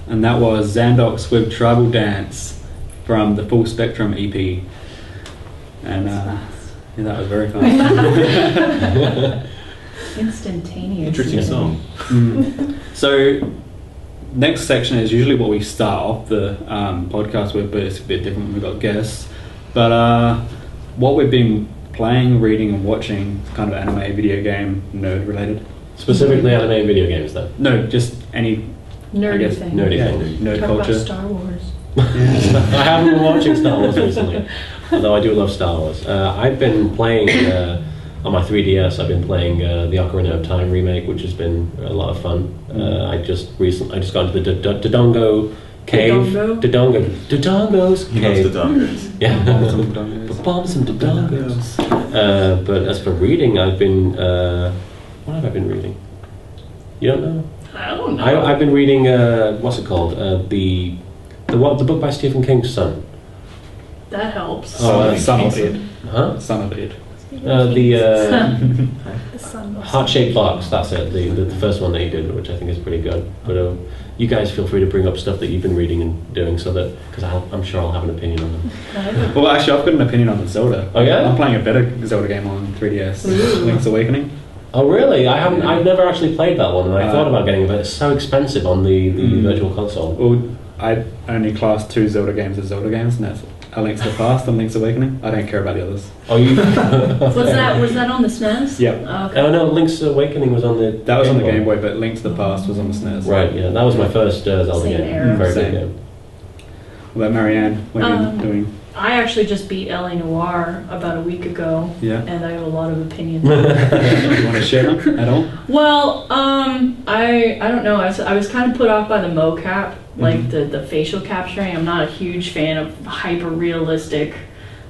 and that was Xandox with Tribal Dance from the Full Spectrum EP. And yeah, that was very fun. Instantaneous. Interesting song. So, next section is usually what we start off the podcast with, but it's a bit different when we've got guests. But what we've been playing, reading, and watching, kind of anime, video game, nerd related. Specifically anime and video games, though? No, just any nerdy thing. Nerdy thing. Nerd Talk culture. about Star Wars. I haven't been watching Star Wars recently, although I do love Star Wars. I've been playing on my 3DS. I've been playing the Ocarina of Time remake, which has been a lot of fun. I just got into the Dodongo cave. Dodongo's He cave. loves the Dongos. Yeah, Bombs and Dodongos. But as for reading, I've been what have I been reading? You don't know? I don't know. I've been reading what's it called? The book by Stephen King's son. That helps. Son of Id. Huh? Son of Id. The sun. Heart-shaped box. That's it. The first one that he did, which I think is pretty good. But you guys feel free to bring up stuff that you've been reading and doing, so that because I'm sure I'll have an opinion on them. Well, actually, I've got an opinion on the Zelda. Oh yeah? I'm playing a better Zelda game on 3DS. Ooh. Link's Awakening. Oh really? I've never actually played that one, and I thought about getting it, but it's so expensive on the Virtual Console. Well, I only class 2 Zelda games as Zelda games, and that's A Link's to the Past and Link's Awakening. I don't care about the others. Oh, you? Was that on the SNES? Yep. Oh, okay. Oh no, Link's Awakening was on the. That was on the Boy. Game Boy, but Link's to the Past was on the SNES. Right. Yeah, that was my first Zelda Same game. era. Very Same. good game. What about Marianne? What have you been doing? I actually just beat L.A. Noire about a week ago, Yeah. and I have a lot of opinions. Do you want to share them at all? Well, I don't know. I was kind of put off by the mocap, like the facial capturing. I'm not a huge fan of hyper realistic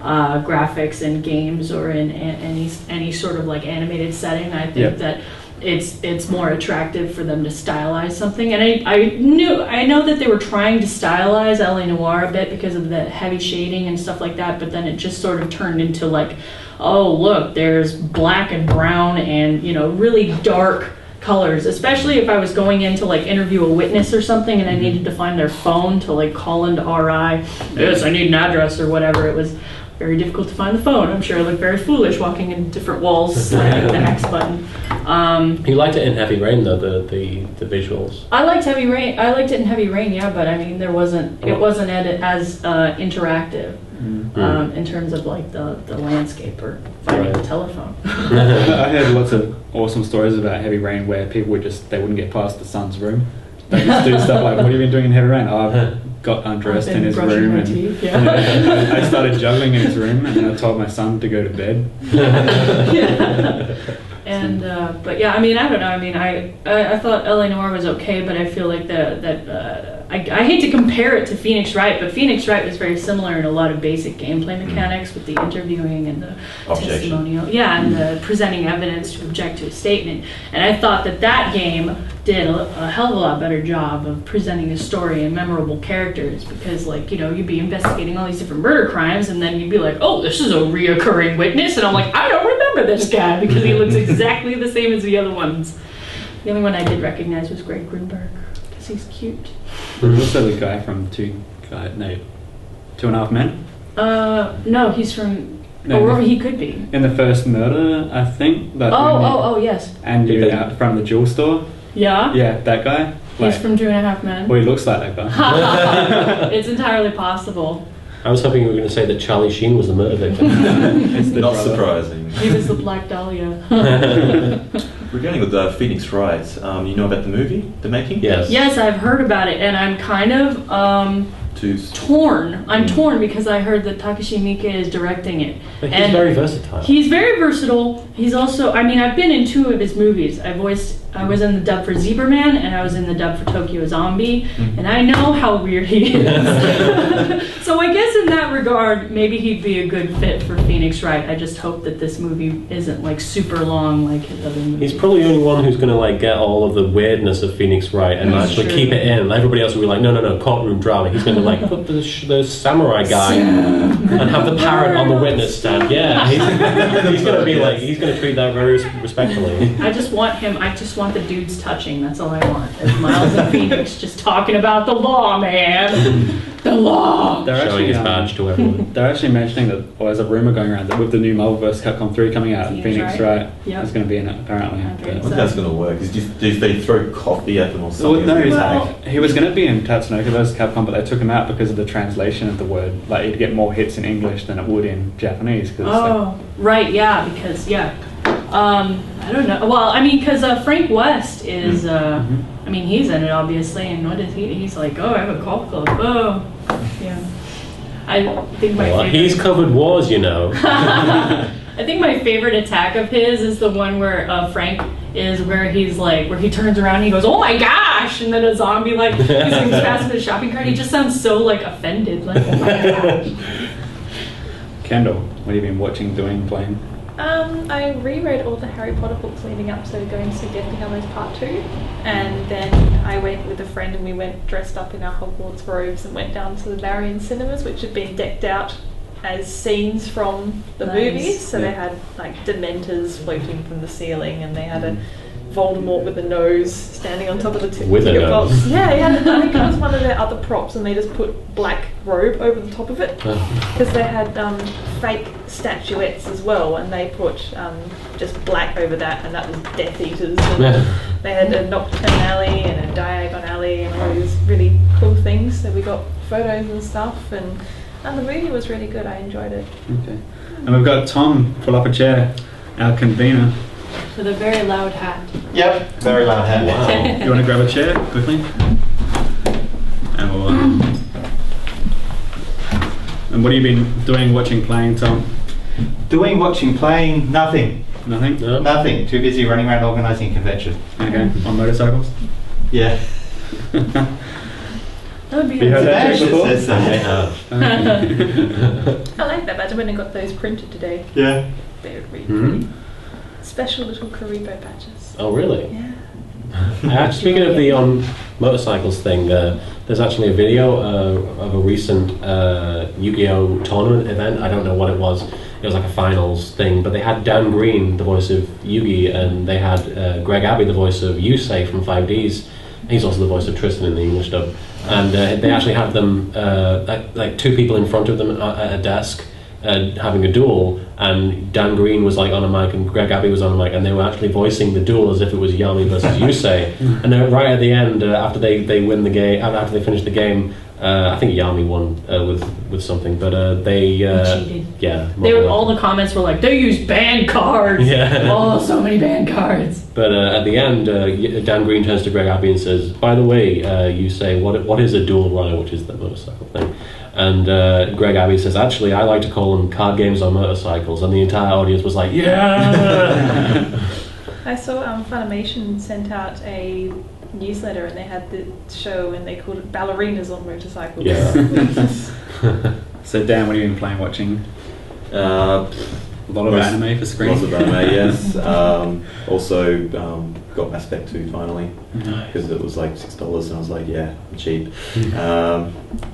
graphics in games or in any sort of like animated setting. I think that it's more attractive for them to stylize something, and I know that they were trying to stylize L.A. Noire a bit because of the heavy shading and stuff like that, but then it just sort of turned into like, oh look, there's black and brown and really dark colors, especially if I was going in to like interview a witness or something and I needed to find their phone to like call into RI. Yes, I need an address or whatever. It was very difficult to find the phone. I'm sure I looked very foolish walking in different walls, slamming the X button. You liked it in Heavy Rain though, the visuals. I liked Heavy Rain. I liked it in Heavy Rain, yeah, but I mean it wasn't as interactive in terms of like the landscape or finding the telephone. I heard lots of awesome stories about Heavy Rain where people they wouldn't get past the son's room. They just do stuff like, what have you been doing in Heavy Rain? Oh, I've got undressed in his room my and teeth, I started juggling in his room, and then I told my son to go to bed. And but yeah, I mean I don't know. I mean I thought L.A. Noire was okay, but I feel like I hate to compare it to Phoenix Wright, but Phoenix Wright was very similar in a lot of basic gameplay mechanics with the interviewing and the testimonial, and the presenting evidence to object to a statement. And I thought that game did a hell of a lot better job of presenting a story and memorable characters, because you'd be investigating all these different murder crimes and then you'd be like, oh, this is a reoccurring witness, and I'm like, I don't remember this guy because he looks exactly the same as the other ones. The only one I did recognize was Greg Grunberg because he's cute. There's also the guy from Two and a Half Men. No, he's from. No, or he could be. In the first murder, I think. Oh, yes. And you out from the jewel store. Yeah? Yeah, that guy. He's from 2.5 Men. Well, he looks like that guy. It's entirely possible. I was hoping you were going to say that Charlie Sheen was the murder victim. It's the Not brother. surprising. He was the Black Dahlia. Regarding with Phoenix Wright, you know about the movie, the making? Yes. Yes, I've heard about it, and I'm kind of torn. I'm torn because I heard that Takashi Miike is directing it. But he's very versatile. He's very versatile. He's also, I mean, I've been in 2 of his movies. I was in the dub for Zebraman, and I was in the dub for Tokyo Zombie, and I know how weird he is. So I guess in that regard, maybe he'd be a good fit for Phoenix Wright. I just hope that this movie isn't like super long like his other movies. He's probably the only one who's going to like get all of the weirdness of Phoenix Wright and That's actually true. keep it in. Everybody else will be like, no, courtroom drama. He's going to like put the samurai guy and have the parrot on the witness stand. Yeah, he's going to be like, he's going to treat that very respectfully. I just want want the dudes touching. That's all I want. There's Miles and Phoenix just talking about the law, man. The law. They're Showing his badge to everyone. They're actually mentioning that, or there's a rumor going around that with the new Marvel vs. Capcom 3 coming out, Phoenix Wright Yep. is going to be in it apparently. I think I wonder how that's going to work. Do they throw coffee at them or Well, something? no, Well- he was going to be in Tatsunoko vs. Capcom, but they took him out because of the translation of the word. Like, he'd get more hits in English than it would in Japanese. Cause Oh, right, yeah, because, I don't know. Well, I mean, because Frank West is, I mean, he's in it, obviously, and what is he? He's like, oh, I have a golf club. Oh, yeah. I think my Well, favorite... he's covered wars, you know. I think my favorite attack of his is the one where Frank is where he's like, where he turns around and he goes, oh my gosh, and then a zombie like he's going fast with a shopping cart. He just sounds so like offended, like, oh my gosh. Kendall, what have you been watching, doing, playing? I reread all the Harry Potter books leading up to going to Deathly Hallows Part 2, and then I went with a friend and we went dressed up in our Hogwarts robes and went down to the Marion cinemas, which had been decked out as scenes from the Nice. movies. So they had like Dementors floating from the ceiling, and they had a Voldemort with a nose standing on top of the With a ticket nose. box. Yeah, I think it was one of their other props, and they just put black robe over the top of it because they had fake statuettes as well, and they put just black over that, and that was Death Eaters. And they had a Nocturne Alley and a Diagon Alley and all these really cool things. So we got photos and stuff, and the movie was really good. I enjoyed it. Okay. And we've got Tom, pull up a chair, our convener. With a very loud hat. Yep, very loud hand. Wow. You want to grab a chair quickly? And we'll, and what have you been doing, watching, playing, Tom? Doing, watching, playing, nothing. Nothing? No? Nothing. Too busy running around organising convention. Okay. On motorcycles? Yeah. That would be You heard that Badge trick that before? says so. Okay. I like that badge. I went and got those printed today. Yeah. They're really Mhm. pretty. Special little Kuriboh badges. Oh, really? Yeah. Speaking of the motorcycles thing, there's actually a video of a recent Yu-Gi-Oh tournament event. I don't know what it was. It was like a finals thing, but they had Dan Green, the voice of Yugi, and they had Greg Abbey, the voice of Yusei from 5Ds. He's also the voice of Tristan in the English dub. And they actually had them, like two people in front of them at a desk, having a duel, and Dan Green was like on a mic and Greg Abbey was on a mic, and they were actually voicing the duel as if it was Yami versus Yusei. And then right at the end, after they win the game, after they finish the game, I think Yami won with something, but they cheated. yeah. They were, all the comments were like, they use banned cards. Yeah. Oh, so many banned cards. But at the end, Dan Green turns to Greg Abbey and says, "By the way, you say what is a dual runner, which is the motorcycle thing." And Greg Abbey says, "Actually, I like to call them card games on motorcycles." And the entire audience was like, "Yeah!" I saw Funimation sent out a newsletter, and they had the show, and they called it Ballerinas on Motorcycles. Yeah. So Dan, what have you been playing, watching? A lot of anime for screen. Lots of anime, yes. Also got Mass Effect 2 finally, because it was like $6 and I was like, yeah, I'm cheap.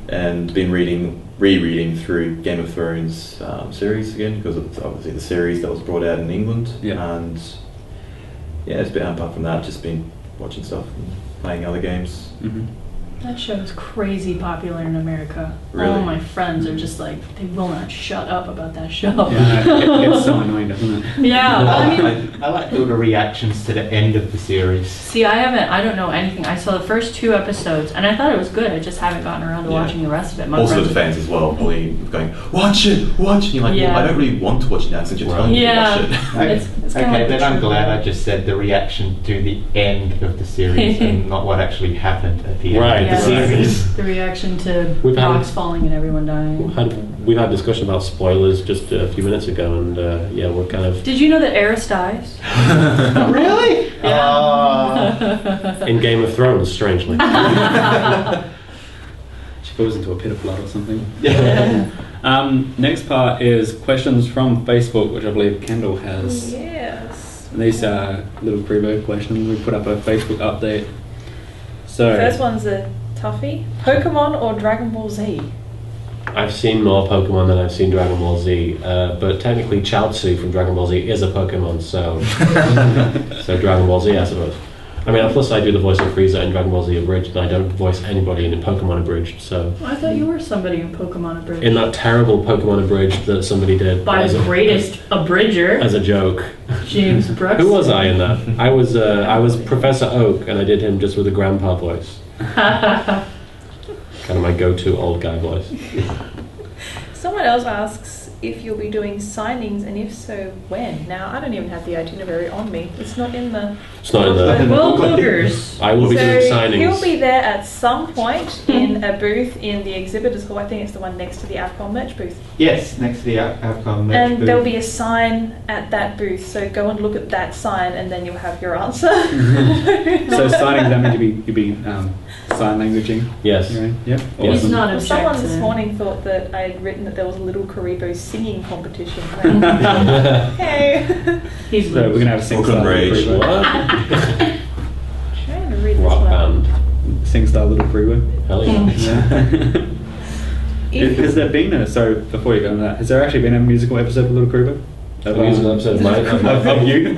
And been rereading through Game of Thrones series again, because it's obviously the series that was brought out in England. Yeah. And yeah, it's been, apart from that, just been watching stuff and playing other games. Mm-hmm. That show is crazy popular in America. Really? All my friends are just like, they will not shut up about that show. Yeah, it's so annoying, doesn't it? Yeah, well, I mean, I like all the reactions to the end of the series. see, I don't know anything. I saw the first 2 episodes, and I thought it was good. I just haven't gotten around to Yeah. watching the rest of it. My Also friends- the fans as well, probably going, watch it! And you're like, Yeah. well, I don't really want to watch it now since you're telling me Yeah. to watch it. It's kinda Okay, like then the I'm true glad love. I just said the reaction to the end of the series and not what actually happened at the end Right, of the Yeah. series. The reaction to We've had- rocks falling and everyone dying. We've had discussion about spoilers just a few minutes ago, and yeah, we're kind of Did you know that Eris dies? Really? Yeah. in Game of Thrones, strangely. She falls into a pit of blood or something. Yeah. Next part is questions from Facebook, which I believe Kendall has. Yes. And these are Little Kuriboh questions. We put up a Facebook update. So, First one's a toughie. Pokemon or Dragon Ball Z? I've seen more Pokemon than I've seen Dragon Ball Z, but technically Chaozu from Dragon Ball Z is a Pokemon, so so Dragon Ball Z, I suppose. I mean, plus I do the voice of Frieza in Dragon Ball Z Abridged, and I don't voice anybody in Pokemon Abridged, so... Well, I thought you were somebody in Pokemon Abridged. In that terrible Pokemon Abridged that somebody did... By the greatest abridger. As a joke. James Brooks. Who was I in that? I was Professor Oak, and I did him just with a grandpa voice. Kind of my go-to old guy voice. Someone else asks if you'll be doing signings, and if so, when. Now, I don't even have the itinerary on me. It's not in the... It's not in the... Well, boogers. I will be doing signings. He'll be there at some point in a booth in the exhibitors hall. I think it's the one next to the Avcon merch booth. Yes, next to the Avcon merch And booth. there'll be a sign at that booth, so go and look at that sign, and then you'll have your answer. So signing that means you'd be sign languaging. Yes. Right? Yep. Yes. He's not Well, someone this objecting. morning thought that I had written that there was a Little Kuriboh singing competition. Hey! He's So we're gonna have a sing Welcome, star Rage. Little Kuriboh. Trying to read this Rock one. band. Sing star Little Kuriboh. Hell yeah. Yeah. Has there been a, so before you go into that, has there actually been a musical episode of Little Kuriboh? A musical episode of mine? Of you?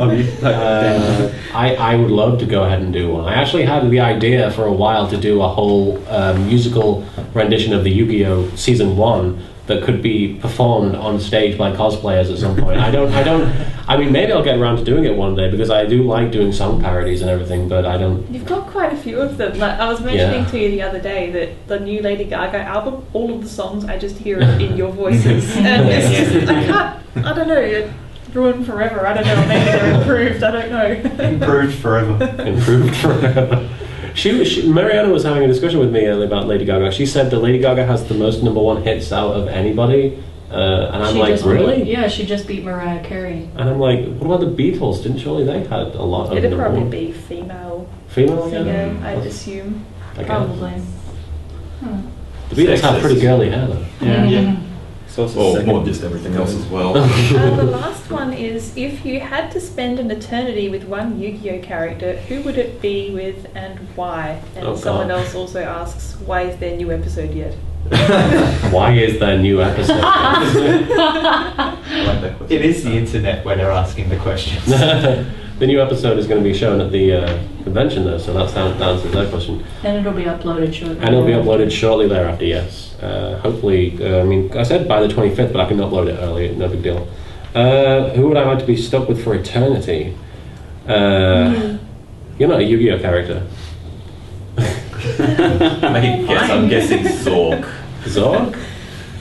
I would love to go ahead and do one. I actually had the idea for a while to do a whole musical rendition of the Yu-Gi-Oh! Season 1 that could be performed on stage by cosplayers at some point. I mean, maybe I'll get around to doing it one day, because I do like doing song parodies and everything, but I don't... You've got quite a few of them. Like, I was mentioning Yeah. to you the other day that the new Lady Gaga album, all of the songs, I just hear it in your voices. And it's just, I don't know, it ruined forever. I don't know, maybe they're improved, I don't know. Improved forever. Improved forever. Mariana was having a discussion with me earlier about Lady Gaga. She said that Lady Gaga has the most #1 hits out of anybody. And I'm She like, just really? Yeah, she just beat Mariah Carey. And I'm like, what about the Beatles? Didn't surely they had a lot of It'd probably #1? be female Female? singer, Yeah. I'd assume. I guess. Probably. The Beatles have pretty girly hair though. Yeah. Yeah. It's also Or second. more just everything else as well. The last one is, if you had to spend an eternity with one Yu-Gi-Oh character, who would it be with and why? And Oh, someone God. else also asks, why is there a new episode yet? Why is there a new episode? I like that question. It is the internet where they're asking the questions. The new episode is going to be shown at the convention though, so that answers that question. And it'll be uploaded shortly. And it'll be uploaded shortly thereafter, yes. Hopefully, I mean, I said by the 25th, but I can upload it early, no big deal. Who would I like to be stuck with for eternity? You're not a Yu-Gi-Oh character. I'm guessing Zork. Zork?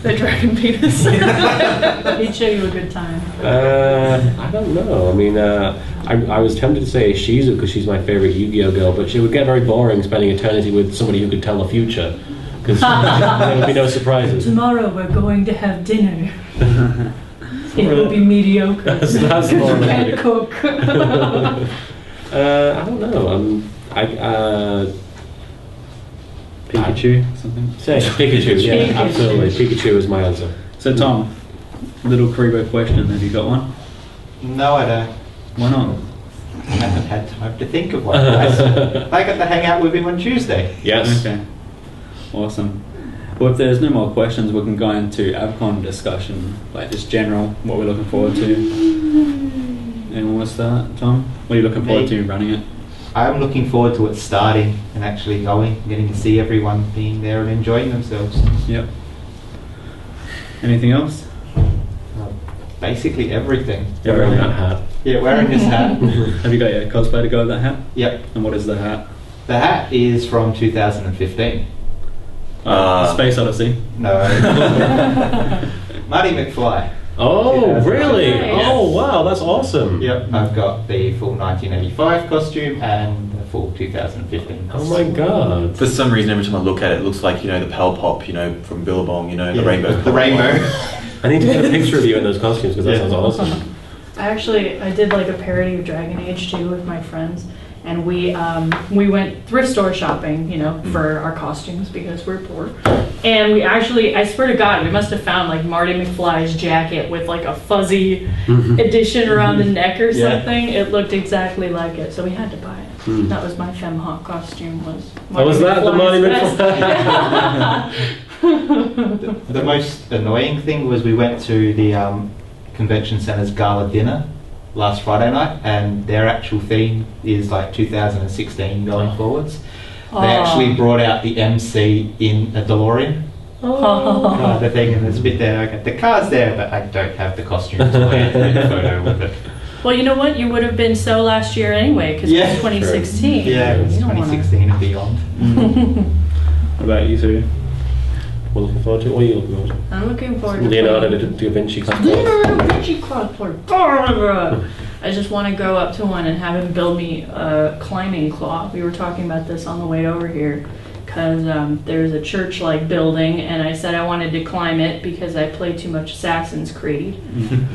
The Dragon Penis. He'd show you a good time. I don't know. I mean, I was tempted to say Shizu because she's my favorite Yu-Gi-Oh girl, but she would get very boring spending eternity with somebody who could tell the future, because there would be no surprises. Tomorrow we're going to have dinner. It will be mediocre. That's more You can't like- cook. I don't know. Pikachu, something. Say Pikachu. Yeah, Pikachu. absolutely. Pikachu is my answer. So Tom, Little Kuriboh question. Have you got one? No, I don't. Why not? I haven't had time to think of one. I got to hang out with him on Tuesday. Yes. Okay. Awesome. Well, if there's no more questions, we can go into Avcon discussion, like just general, what we're looking forward to. Anyone want to start, Tom? What are you looking forward to running it? I'm looking forward to it starting and actually going, getting to see everyone being there and enjoying themselves. Yep. Anything else? Basically everything. You're wearing that hat. Yeah, wearing this hat. Have you got your cosplay to go with that hat? Yep. And what is the hat? The hat is from 2015. Space Odyssey. No. Marty McFly. Oh, Yeah. really? Nice. Oh, wow, that's awesome. Yep, I've got the full 1985 costume and the full 2015 Oh costume. my god. For some reason, every time I look at it, it looks like, the Pal Pop, from Billabong, the Yeah, rainbow. The rainbow. I need to get a picture of you in those costumes because that Yeah. sounds awesome. I did like a parody of Dragon Age 2 with my friends, and we went thrift store shopping, for our costumes because we're poor. And we actually, I swear to God, we must have found like Marty McFly's jacket with like a fuzzy addition around the neck or Yeah. something. It looked exactly like it, so we had to buy it. Hmm. That was my femme hot costume. Was that the Marty McFly's vest. The most annoying thing was we went to the convention center's gala dinner, last Friday night, and their actual theme is like 2016 going forwards. They actually brought out the MC in a DeLorean. The thing, and there's a bit there. Okay, the car's there, but I don't have the costume, so I have to take a photo with it. Well, you know what? You would have been so last year anyway, because it was 2016. Yeah, it's 2016 and beyond. What about you two? We're looking forward to it. What are you looking forward to? I'm looking forward to Leonardo playing- da Vinci. Leonardo da Vinci cosplay. I just want to go up to one and have him build me a climbing claw. We were talking about this on the way over here, because there's a church-like building, and I said I wanted to climb it because I play too much Assassin's Creed.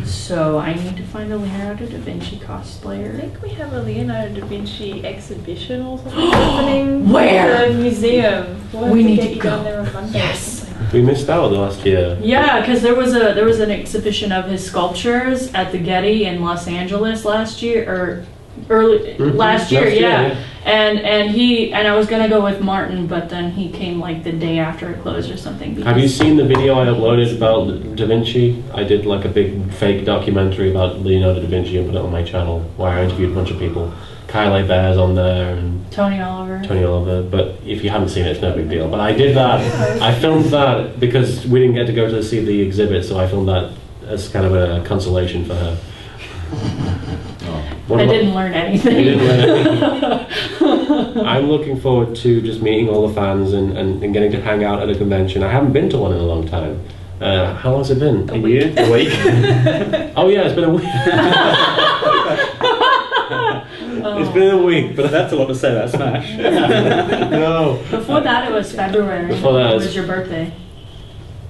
So I need to find a Leonardo da Vinci I cosplayer. think we have a Leonardo da Vinci exhibition or something happening. Where? At the museum. We'll We have need get to you go. down there on Monday. Yes. We missed out last year. Yeah, because there was an exhibition of his sculptures at the Getty in Los Angeles last year, or last year, yeah. And I was gonna go with Martin, but then he came like the day after it closed or something. Have you seen the video I uploaded about Da Vinci? I did like a big fake documentary about Leonardo da Vinci and put it on my channel, where I interviewed a bunch of people. Kyle Bear's on there and Tony Oliver? But if you haven't seen it, it's no big deal. But I did that. I filmed that because we didn't get to go to see the exhibit, so I filmed that as kind of a consolation for her. I didn't learn anything. You didn't learn anything. I'm looking forward to just meeting all the fans and getting to hang out at a convention. I haven't been to one in a long time. How long has it been? A year? A week? Oh yeah, it's been a week. It's been a week, But that's a lot to say about Smash. no. Before that, it was February. Before that, it was your birthday.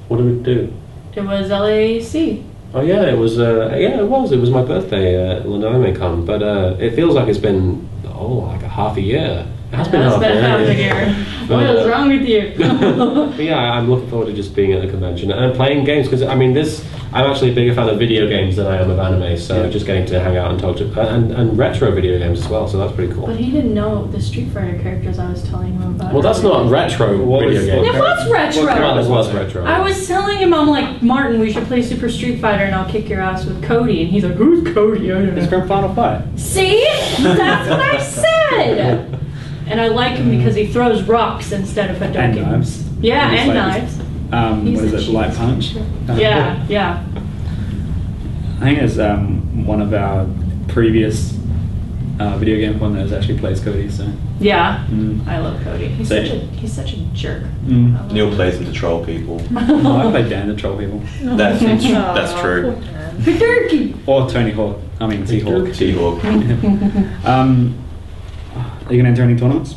What did we do? It was LAC. Oh yeah, it was. It was. It was my birthday at London Anime Con, but it feels like it's been like a half a year. It has been half a year. What is wrong with you? But yeah, I'm looking forward to just being at the convention and playing games because I'm actually a bigger fan of video games than I am of anime. So just getting to hang out and talk to and retro video games as well. So that's pretty cool. But he didn't know the Street Fighter characters I was telling him about. Well, that's not retro video games. It was retro. Well, it was retro. I was telling him, I'm like, Martin, we should play Super Street Fighter and I'll kick your ass with Cody. And he's like, who's Cody? I don't know. It's from Final Fight. See? That's what I said! And I like him because he throws rocks instead of Hadoukens. And knives. Yeah, He's and like- knives. What is it? Light Punch? Yeah. I think it's one of our previous video game partners actually plays Cody, so. Yeah. Mm. I love Cody. He's such a jerk. Mm. I love Neil him. plays him to troll people. I played Dan to troll people. That's true. Poor Dan. Turkey. Or Tony Hawk. I mean, T-Hawk. T-Hawk. Are you going to enter any tournaments?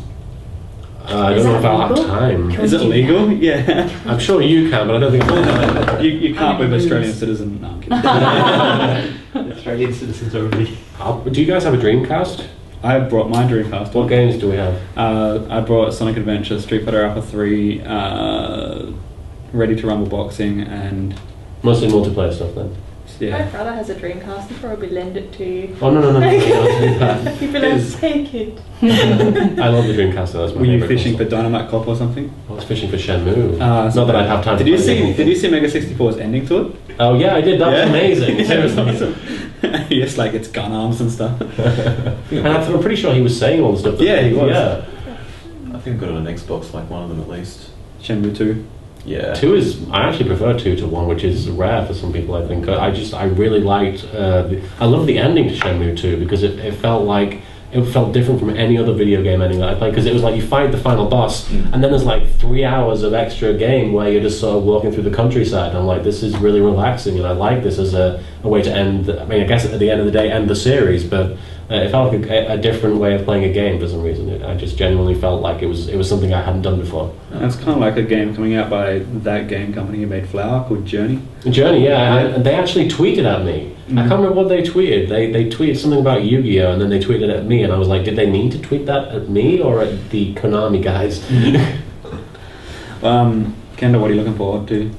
I Is don't know that if I'll have legal? time. Can Is we it do legal? that? Yeah. I'm sure you can, but I don't think I'll You can't I'm with gonna Australian lose. citizen. No, I'm kidding. Australian citizens only. Do you guys have a Dreamcast? I brought my Dreamcast. What games do we have? I brought Sonic Adventure, Street Fighter Alpha 3, Ready to Rumble Boxing, and Mostly multiplayer stuff then. My yeah. brother has a Dreamcast. He'll probably lend it to you. Oh no. He'd be like, take it. I love the Dreamcast. That's my Were you favorite fishing for console. Dynamite Cop or something? I was fishing for Shenmue. So Not that I'd have time. Did to you play see? anything. Did you see Mega 64's ending to it? Oh yeah, I did. That was amazing. Yeah, it was Seriously. awesome. Yes, like it's gun arms and stuff. And I'm pretty sure he was saying all the stuff. Yeah, he was. Yeah. I think I got it on Xbox, like one of them at least. Shenmue 2. Yeah. 2 is, I actually prefer 2 to 1, which is rare for some people, I think. I really liked, I love the ending to Shenmue 2 because it felt different from any other video game ending that I played, because it was like you fight the final boss and then there's like 3 hours of extra game where you're just sort of walking through the countryside, and I'm like, this is really relaxing, and I like this as a way to end, I mean, I guess at the end of the day end the series, but it felt like a different way of playing a game for some reason. I just genuinely felt like it was something I hadn't done before. It's kind of like a game coming out by that game company who made Flower called Journey. Journey, yeah, and they actually tweeted at me. I can't remember what they tweeted. They tweeted something about Yu-Gi-Oh, and then they tweeted at me, and I was like, did they mean to tweet that at me or at the Konami guys? Kendall, what are you looking forward to?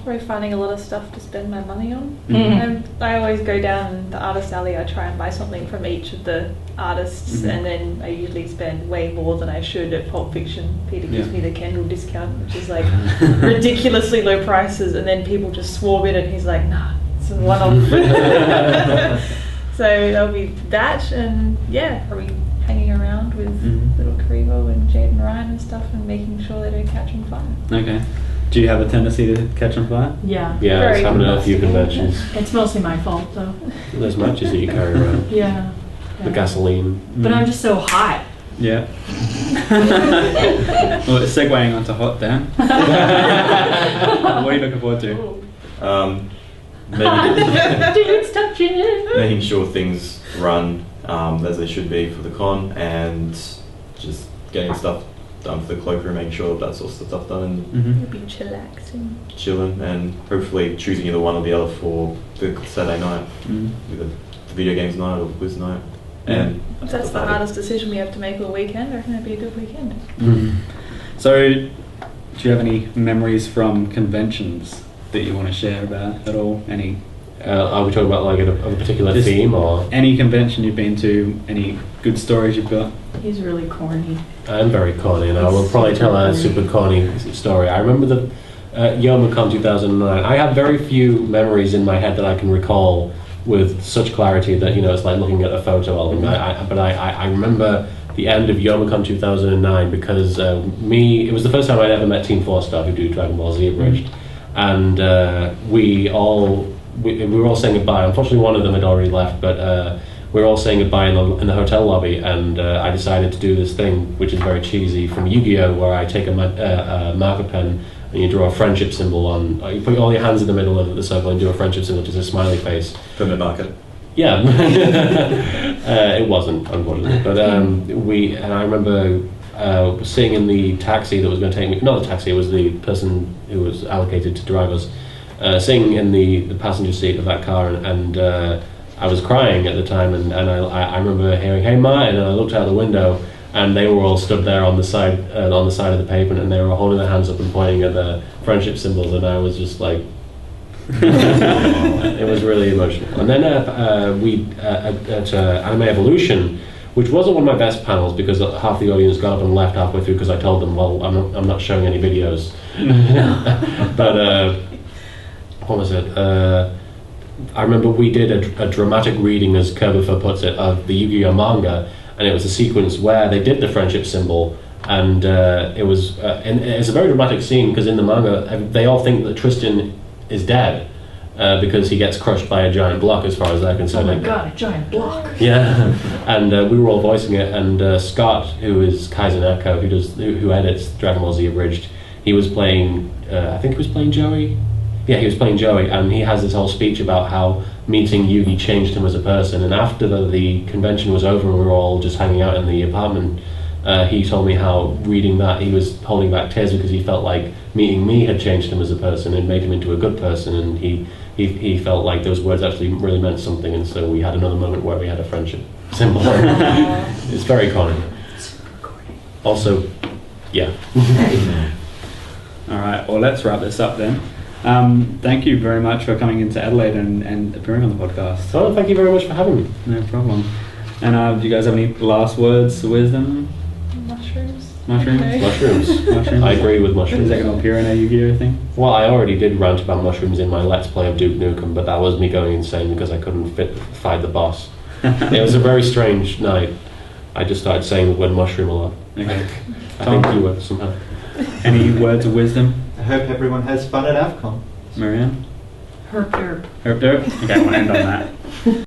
Probably finding a lot of stuff to spend my money on. Mm-hmm. I always go down the artist alley. I try and buy something from each of the artists, and then I usually spend way more than I should at Pulp Fiction. Peter gives me the Kendall discount, which is like ridiculously low prices, and then people just swarm in, and he's like, "Nah, it's a one-off." So there'll be that, and yeah, probably hanging around with Little Kuriboh and Jade and Ryan and stuff, and making sure they don't catch on fire. Okay. Do you have a tendency to catch on fire? Yeah. Yeah, Very it's happened at a few combustible. conventions. It's mostly my fault though. There's matches that you carry around. Yeah. The gasoline. But I'm just so hot. Yeah. Well, it's segueing onto hot, Dan. What are you looking forward to? Dude's touching. Making sure things run as they should be for the con, and just getting stuff done for the cloakroom, making sure that sort of stuff done, and You'll be chillaxing. chilling, and hopefully choosing either one or the other for the Saturday night, either the video games night or quiz night. And If that's the hardest decision we have to make all weekend, I reckon it'd be a good weekend. So, do you have any memories from conventions that you want to share about at all? Any Are we talking about like a particular Just- theme or? any convention you've been to? Any good stories you've got? He's really corny. I'm very corny, and I will probably tell a super corny story. I remember the Youmacon 2009. I have very few memories in my head that I can recall with such clarity that, you know, it's like looking at a photo album. But I remember the end of Youmacon 2009 because it was the first time I'd ever met Team 4-Star, who do Dragon Ball Z Abridged, and we were all saying goodbye. Unfortunately, one of them had already left, but we were all saying goodbye in the hotel lobby, and I decided to do this thing, which is very cheesy, from Yu-Gi-Oh, where I take a marker pen and you draw a friendship symbol on. You put all your hands in the middle of the circle and do a friendship symbol, which is a smiley face. permanent marker. Yeah, it wasn't, unfortunately. But I remember sitting in the taxi that was going to take me. Not the taxi; it was the person who was allocated to drive us. Sitting in the passenger seat of that car, and I was crying at the time, and I remember hearing, "Hey, Martin!" and I looked out the window, and they were all stood there on the side of the pavement, and they were holding their hands up and pointing at the friendship symbols, and I was just like. It was really emotional. And then we at Anime Evolution, which wasn't one of my best panels because half the audience got up and left halfway through because I told them, well, I'm not showing any videos. But what was it? I remember we did a dramatic reading, as Kuriboh puts it, of the Yu-Gi-Oh manga, and it was a sequence where they did the friendship symbol, and it's a very dramatic scene because in the manga they all think that Tristan is dead because he gets crushed by a giant block, as far as they're Oh concerned. my god, a giant block. Yeah, and we were all voicing it, and Scott, who is Kaizen Echo, who edits Dragon Ball Z Abridged, he was playing, I think he was playing Joey? Yeah, he was playing Joey, and he has this whole speech about how meeting Yugi changed him as a person, and after the convention was over and we were all just hanging out in the apartment, he told me how reading that he was holding back tears because he felt like meeting me had changed him as a person and made him into a good person, and he felt like those words actually really meant something, and so we had another moment where we had a friendship symbol. It's very corny. Also, yeah. All right. Well, let's wrap this up then. Thank you very much for coming into Adelaide and appearing on the podcast. Oh, thank you very much for having me. No problem. And do you guys have any last words of wisdom? Mushrooms. Mushrooms? Okay. Mushrooms. I agree with mushrooms. Is that going to appear in a Yu-Gi-Oh thing? Well, I already did rant about mushrooms in my Let's Play of Duke Nukem, but that was me going insane because I couldn't fight the boss. It was a very strange night. I just started saying the word mushroom a lot. Okay. I think you were somehow. Any words of wisdom? I hope everyone has fun at Avcon. Marianne? Herp derp. Herp derp? Okay, we'll end on that.